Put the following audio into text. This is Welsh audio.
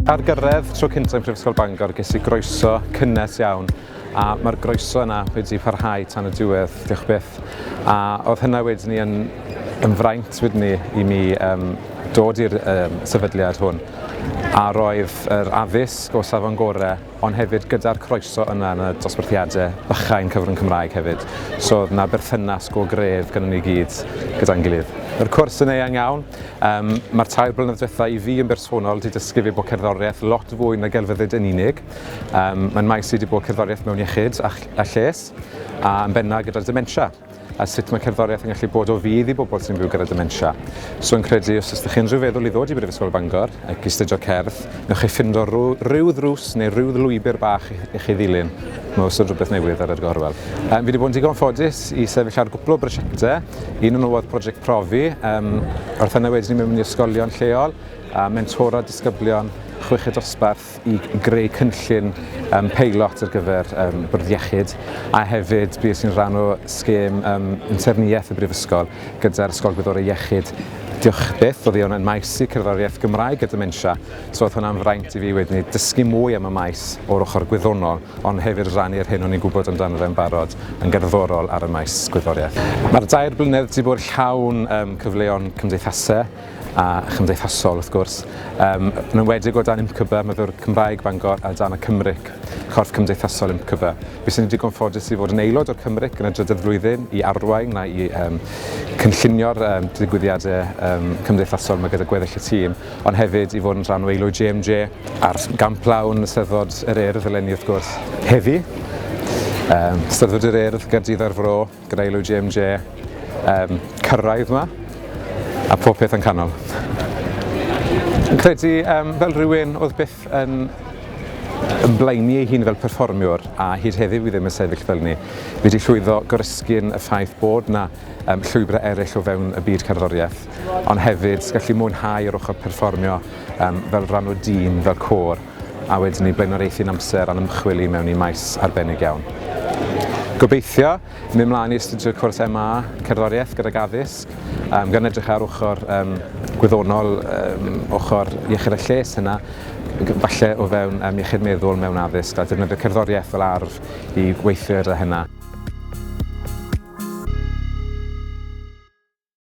Ar gyrraedd tro cyntaf yn Prifysgol Bangor ges I groeso cynnes iawn a mae'r groeso yna wedi parhau tan y diwedd, diolch byth. A oedd hynna wedyn ni yn fraint wedyn ni I mi dod i'r sefydliad hwn a roedd yr addysg o safon gorau ond hefyd gyda'r croeso yna yn y dosbarthiadau bychain cyfrwng Cymraeg hefyd. So oedd yna berthynas go gref gyda ni gyd gyda'n gilydd. Yr cwrs yn eang iawn. Mae'r 2 blynedd diwethaf I fi yn bersonol wedi dysgu fi bod cerddoriaeth lot fwy na gelfyddyd yn unig. Mae'n maes I wedi bod cerddoriaeth mewn iechyd a lles a yn benna gyda'r dementia. A sut mae cerddoriaeth yn gallu bod o fydd I bobl sy'n byw gyda dementia. So yn credu os ydych chi'n rhyw feddwl I ddod I Brifysgol Bangor ac I astudio cerdd, newch chi ffindo rhyw ddrws neu rhyw ddlwybr bach I chi ddilyn. Mae wastad rhywbeth newydd ar yr gorwel. Fi wedi bod yn digon ffodus I sefyll ar gwpl o brosiectau. Un o'n oedd prosiect profi. Wrth yna wedyn ni mewn I ysgolion lleol a mentora disgyblion chweched dosbarth I greu cynllun peilot ar gyfer bwrdd iechyd a hefyd bues i'n rhan o sgêm interniaeth y Brifysgol gyda'r Ysgol Gwyddorau Iechyd. Diolch byth, oedd hi yn maes I cerddoriaeth Gymraeg a dementia, so oedd hwnna'n fraint I fi wedyn ni dysgu mwy am y maes o'r ochr gwyddonol, ond hefyd rannu'r hyn o'n i'n gwybod amdano fe'n barod yn gerddorol ar y maes gwyddoriaeth. Mae'r 2 blynedd wedi bod llawn cyfleon cymdeithasau a chymdeithasol wrth gwrs. Yn enwedig o dan IMCBA, Myfyr Cymraeg Bangor a dan y Cymric, corff cymdeithasol IMCBA. Fi sy'n digon ffodus I fod yn aelod o'r Cymric yn y drydydd flwyddyn I arwain na I cynllunio'r digwyddiadau cymdeithasol mae gyda gweddill y tîm, ond hefyd I fod yn rhan o aelod JMJ a'r gamp lawn y Steddfod yr Urdd eleni wrth gwrs. Heddi, Steddfod yr Urdd, Gaerdydd ar Fro, gyda aelod JMJ, cyrraedd yma, a pob peth yn canol. Yn credu fel rhywun oedd byth yn blaenu ei hun fel perfformiwr a hyd heddiw I ddim yn sefyll fel ni. Fi wedi llwyddo gorysgu'n y ffaith bod na llwybrau eraill o fewn y byd cerddoriaeth, ond hefyd gallu mwynhau yr ochr perfformio fel rhan o dîm, fel côr, a wedyn ni blaenoriaethu'n amser a'n ymchwil I mewn I maes arbennig iawn. Gobeithio, mynd mlaen I astudio cwrs MA cerddoriaeth gydag addysg, gan edrych ar ochr gwyddonol, ochr iechyd a lles hynna, falle o fewn iechyd meddwl mewn addysg a defnyddio cerddoriaeth fel arf I weithio ar hynna.